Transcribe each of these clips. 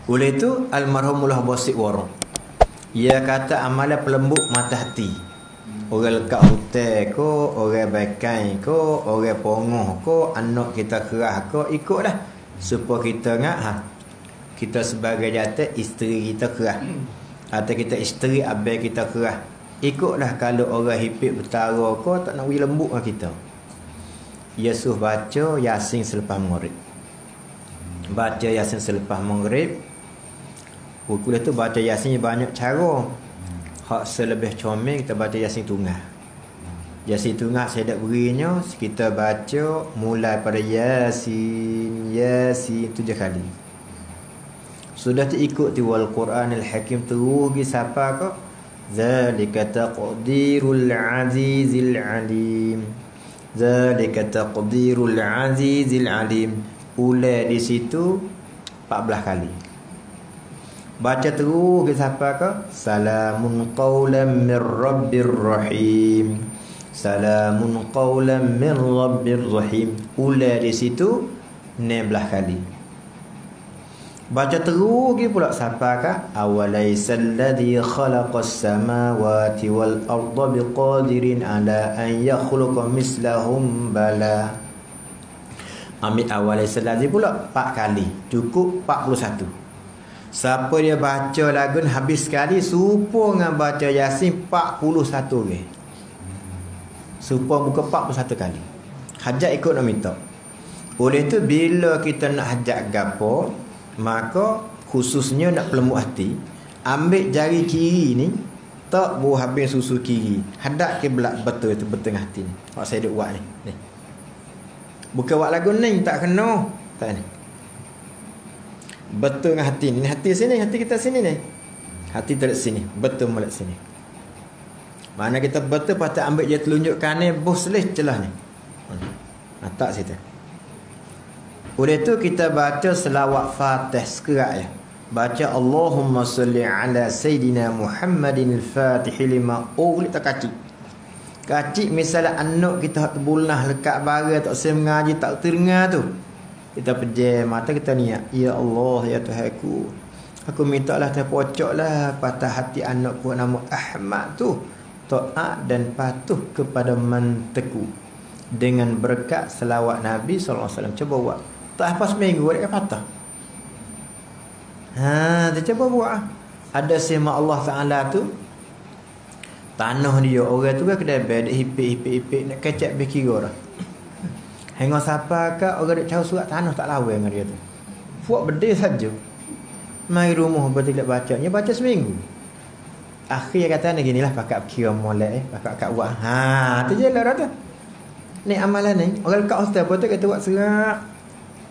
Oleh itu almarhumullah Basik Waro, ia kata amalan pelembut mata hati. Orang lekat hotel ko, orang bakai ko, orang pongoh ko, anak kita kerah ko, ikutlah supaya kita ingat kita sebagai jatuh isteri kita kerah, atau kita isteri abai kita kerah. Ikutlah kalau orang hipik bertara ko tak nak bagi lembut dengan kita. Yesus baca Yasin selepas maghrib. Baca Yasin selepas maghrib. Kuliah tu baca Yasin banyak cara. Hak selebih comel kita baca Yasin tunggal. Yasin tunggal saya dah berinya, kita baca mulai pada Yasin 7 kali. Sudah terikut di wal Quranil Hakim terus gi siapa ke? Zalika taqdirul azizil alim. Zalika taqdirul azizil alim. Ulai di situ 14 kali. Baca terus ke siapa ke? Salamun qawlan min rabbir rahim. Salamun qawlan min rabbir rahim. Ulai di situ 16 kali. Baca terus ke pula siapa ke? Awalaisal ladzi khalaqas samawati wal arda biqadirin ala an yakhluqa mislahum bala. Ambil awalaisal ladzi pula 4 kali. Cukup 41. Siapa dia baca lagu habis sekali supaya dengan baca Yasin 41 ke. Supaya buka 41 kali. Hajat ikut nak minta. Oleh tu bila kita nak hajat gapo, maka khususnya nak pelembut hati, ambil jari kiri ni, tak buah habis susu kiri. Hadap ke belak betul tu betengah hati ni. Hak saya duk buat ni. Bukan buat lagu ni tak kena. Tak ni. Betul dengan hati ni. Hati sini, hati kita sini ni. Hati teruk sini, betul molek sini. Mana kita betul patut ambil dia telunjuk kanan, bos selih celah ni. Tak situ. Oleh tu kita baca selawat Fatih sekerak ya. Baca Allahumma salli ala Sayyidina Muhammadin al-Fatih lima. Oh, boleh tak kacik. Kacik misalnya anak kita terbulnah lekat bara tak saya mengaji tak terdengar tu. Kita pejam mata kita niat, ya Allah ya Tuhanku, aku minta lah terpocok lah patah hati anakku nama Ahmad tu, taat dan patuh kepada manteku dengan berkat selawat Nabi SAW. Cuba buat. Tak apa seminggu dia patah. Dia cuba buat. Ada sema Allah Ta'ala tu, tanah dia orang tu kan kedai bed hipik nak kecap berkira dah. Hingga siapa ke orang dia tahu surat tanah tak lawan dengan dia tu. Buat benda saja. Mai rumah betul baca. Dia baca seminggu. Akhir kata ni ginilah pakat kira molek pakat buat. Tu je lah tu. Ni amalan ni orang kat hostel betul kata buat serak.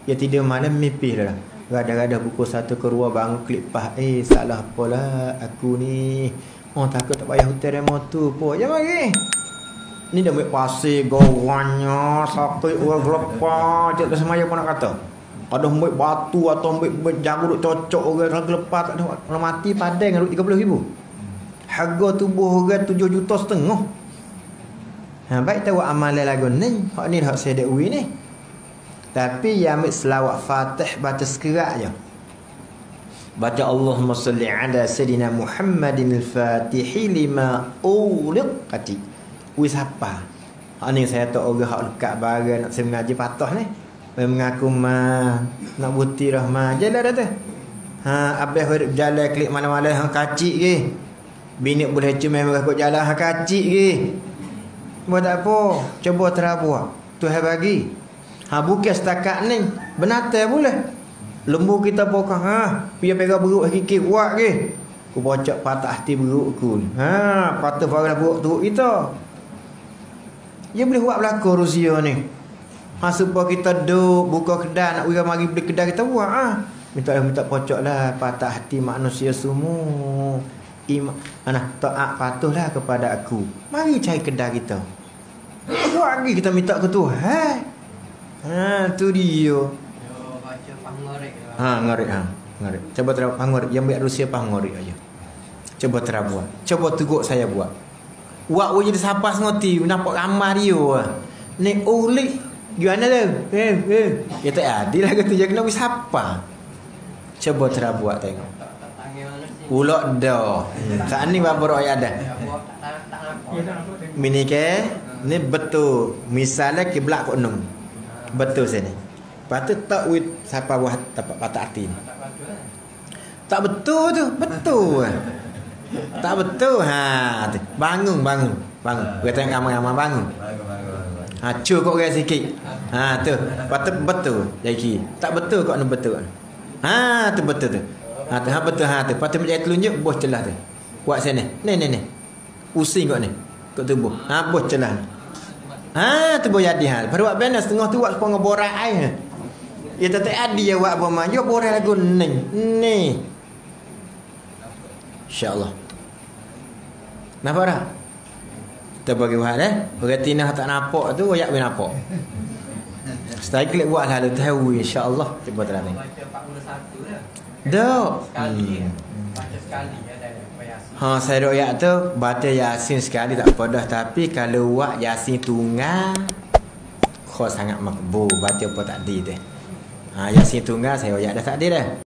Ya tidur malam mimpi dah. Gada-gada pukul 1 keluar bangun klip pah. Salah apalah aku ni. Oh takut tak payah hotel demo tu pun. Jangan mari. Ni dah buat pasir gawannya sakit orang gelepar je semaya pun nak kata. Ada buat batu atau buat jago duk cocok orang gelepar tak ada orang mati padang dengan 30,000. Harga tubuh orang 7,5 juta. Baik tahu amalan lagu ni. Hak ni hak saya dak ni. Tapi yang ambil selawat Fatih baca sekerak je. Baca Allahumma salli ala Sayyidina Muhammadin al-Fatih lima uliq kati. Wis apa? Ni saya tak orang hak dekat barang nak saya mengaji patah ni. Mengaku nak buti rahmah jalan dah tu. Abah jalan klik mana-mana hang kacik ke. Bini boleh cuma mereka jalan hang kacik ke. Buat tak apa, cuba terabuah. Tuhan bagi. Bukan setakat ni, benatai boleh. Lembu kita pokok biar pegang beruk hakiki kuat ke. Ku bocok patah hati beruk ku. Patah farah beruk tu kita. Dia boleh buat berlaku Rusia ni. Supaya kita duduk buka kedai nak mari beli kedai kita buat. Minta pocok lah patah hati manusia semua. Taat patuhlah kepada aku. Mari cari kedai kita. Buat lagi kita minta ke Tuhan. Tu dia. Baca pangorek. Ngorek. Coba terap pangorek yang baik Rusia pangorek aja. Coba terabuat. Coba teguk saya buat. Wak jadi sapas ngoti nampak ramah dia. Ni ulik gimana tu? Ya tak adil lah kata jangan wis apa. Cuba terabuak tengok. Tak tangan mana sini. Ulok dah. Saat ni berapa ayat dah? Ya, buat tak nampak. Mini ke ni betul. Misalnya kiblat kok nung. Betul sini. Lepas tu tak wit siapa buat tapak patah hati. Tak patut lah. Tak betul tu, betul. Tak betul. Ha, tu. Bangun. Kita tengok ramai-ramai bangun. Ha, cu kok orang sikit. Ha, tu. Patut betul. Jadi, tak betul kok ni betul. Ha, tu betul tu. Ha, tu betul ha tu. Patut menjadi telunjuk bos celah tu. Buat sini. Ni. Pusing kok ni. Kok tubuh. Ha, bos celah ni. Ha, tu boleh jadi hal. Baru buat benar setengah tu buat sepuluh borak air. Ya tak ada dia buat apa mah. Yo borak lagu ni. InsyaAllah. Nampak tak? Kita bagi buat berarti nak tak nampak tu royak boleh nampak. Setelah klik buat lalu tahu insya-Allah cuba terang. Baca 41 dah. Dah. Sekali. Baca sekali ada Yasin. Ha, saya royak tu baca Yasin sekali tak apa dah, tapi kalau buat Yasin tunggal kau sangat makbul baca apa takdir tu. Ha, Yasin tunggal saya royak dah takdir dah.